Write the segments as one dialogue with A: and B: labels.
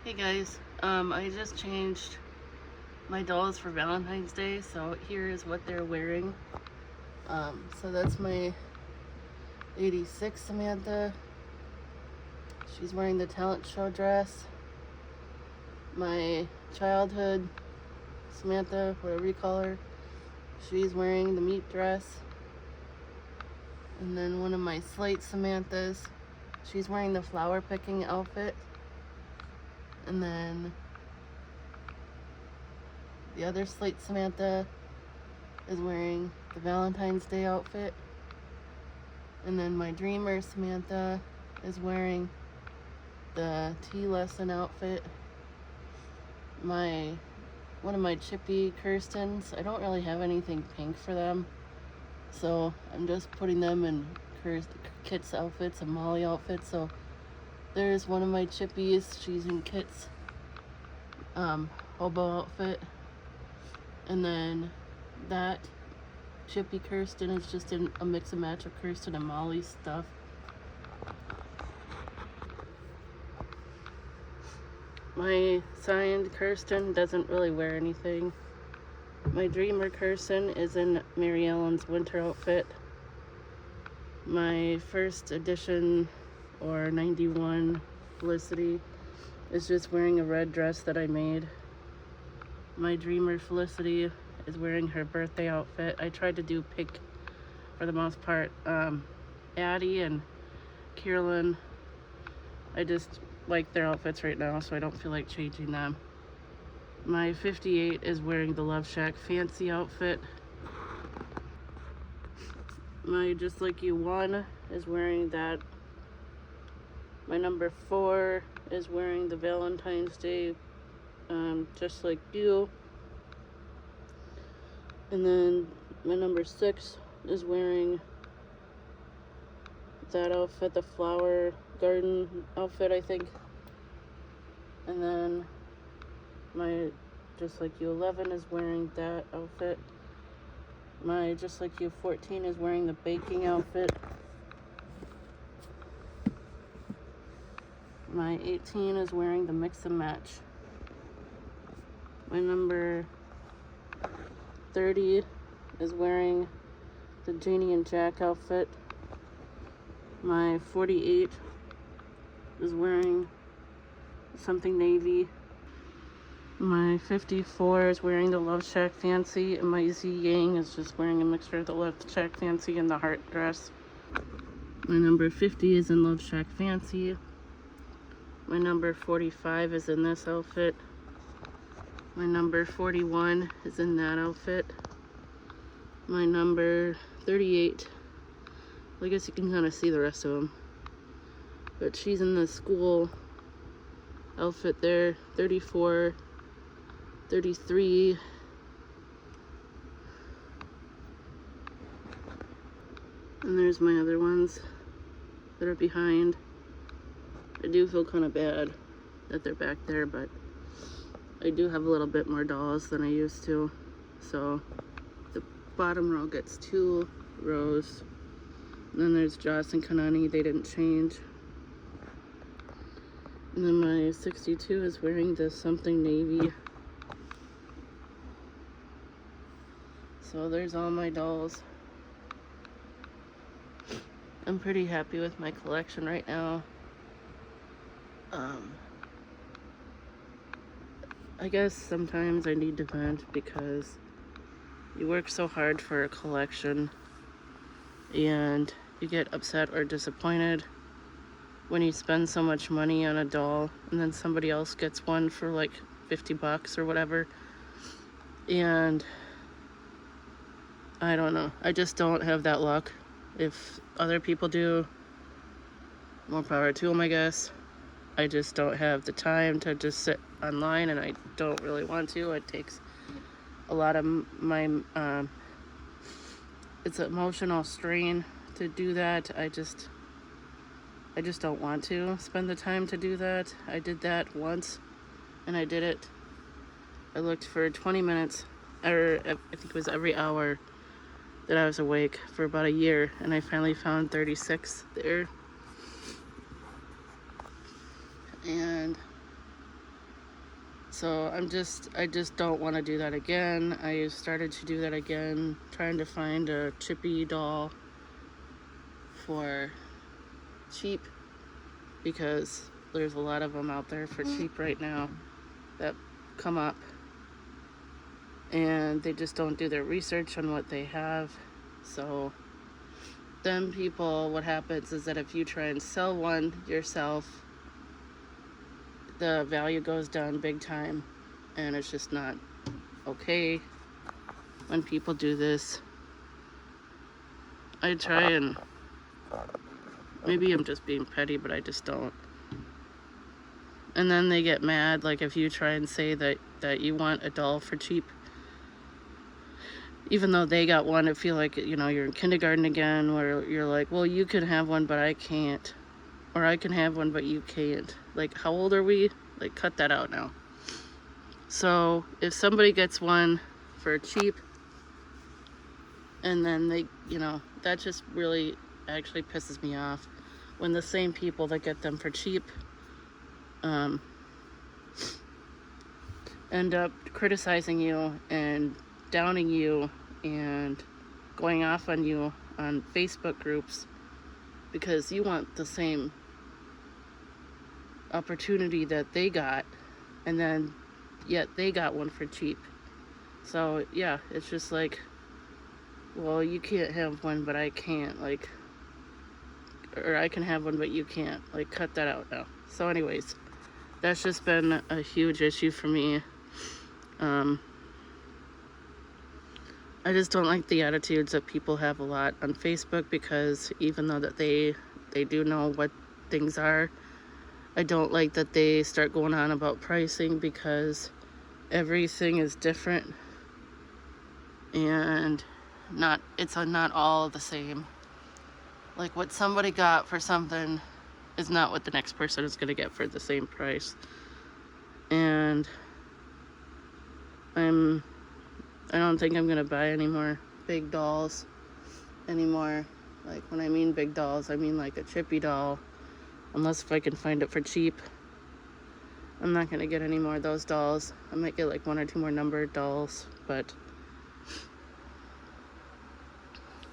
A: Hey guys, I just changed my dolls for Valentine's Day, so here is what they're wearing. So that's my 86 Samantha. She's wearing the talent show dress. My childhood Samantha, whatever you call her, she's wearing the meat dress. And then one of my slate Samanthas, she's wearing the flower picking outfit. And then the other slate Samantha is wearing the Valentine's Day outfit. And then my dreamer Samantha is wearing the tea lesson outfit. One of my chippy Kirstens, I don't really have anything pink for them, so I'm just putting them in Kit's outfits and Molly outfits. So there's one of my chippies, she's in Kit's hobo outfit. And then that chippy Kirsten is just in a mix and match of Kirsten and Molly's stuff. My signed Kirsten doesn't really wear anything. My dreamer Kirsten is in Mary Ellen's winter outfit. My first edition or 91 Felicity is just wearing a red dress that I made. My dreamer Felicity is wearing her birthday outfit. I tried to do pink for the most part. Addie and Carolyn, I just like their outfits right now, so I don't feel like changing them. My 58 is wearing the Love Shack fancy outfit. My Just Like You 1 is wearing that. My number 4 is wearing the Valentine's Day Just Like You. And then my number 6 is wearing that outfit, the flower garden outfit, I think. And then my Just Like You 11 is wearing that outfit. My Just Like You 14 is wearing the baking outfit. My 18 is wearing the mix and match. My number 30 is wearing the Janie and Jack outfit. My 48 is wearing something navy. My 54 is wearing the Love Shack Fancy, and my Z Yang is just wearing a mixture of the Love Shack Fancy and the heart dress. My number 50 is in Love Shack Fancy. My number 45 is in this outfit. My number 41 is in that outfit. My number 38, well, I guess you can kind of see the rest of them, but she's in the school outfit there. 34, 33, and there's my other ones that are behind. I do feel kind of bad that they're back there, but I do have a little bit more dolls than I used to, so the bottom row gets 2 rows. And then there's Joss and Kanani, they didn't change. And then my 62 is wearing this something navy. So there's all my dolls. I'm pretty happy with my collection right now. I guess sometimes I need to vent because you work so hard for a collection and you get upset or disappointed when you spend so much money on a doll and then somebody else gets one for like $50 or whatever. And I don't know, I just don't have that luck. If other people do, more power to them, I guess. I just don't have the time to just sit online, and I don't really want to. It takes a lot of my it's an emotional strain to do that. I just don't want to spend the time to do that. I did that once, and I did it. I looked for 20 minutes, or I think it was every hour that I was awake for about a year, and I finally found 36 there. And So I just don't want to do that again. I started to do that again, trying to find a chippy doll for cheap, because there's a lot of them out there for cheap right now that come up, and they just don't do their research on what they have. So then people, what happens is that if you try and sell one yourself, the value goes down big time, and it's just not okay when people do this. I try and, maybe I'm just being petty, but I just don't. And then they get mad, like if you try and say that you want a doll for cheap, even though they got one. I feel like, you know, you're in kindergarten again, where you're like, well, you can have one, but I can't. Or I can have one, but you can't. Like, how old are we? Like, cut that out now. So if somebody gets one for cheap, and then they, you know, that just really actually pisses me off, when the same people that get them for cheap end up criticizing you and downing you and going off on you on Facebook groups because you want the same opportunity that they got, and then yet they got one for cheap. So yeah, it's just like, well, you can't have one, but I can't. Like, or I can have one, but you can't. Like, cut that out now. So anyways, that's just been a huge issue for me. I just don't like the attitudes that people have a lot on Facebook, because even though that they do know what things are, I don't like that they start going on about pricing, because everything is different, and it's not all the same. Like, what somebody got for something is not what the next person is going to get for the same price. And I don't think I'm gonna buy any more big dolls anymore. Like, when I mean big dolls, I mean like a chippy doll, unless if I can find it for cheap. I'm not gonna get any more of those dolls. I might get like 1 or 2 more numbered dolls, but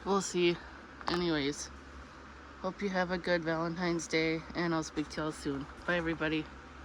A: we'll see. Anyways, hope you have a good Valentine's Day, and I'll speak to y'all soon. Bye, everybody.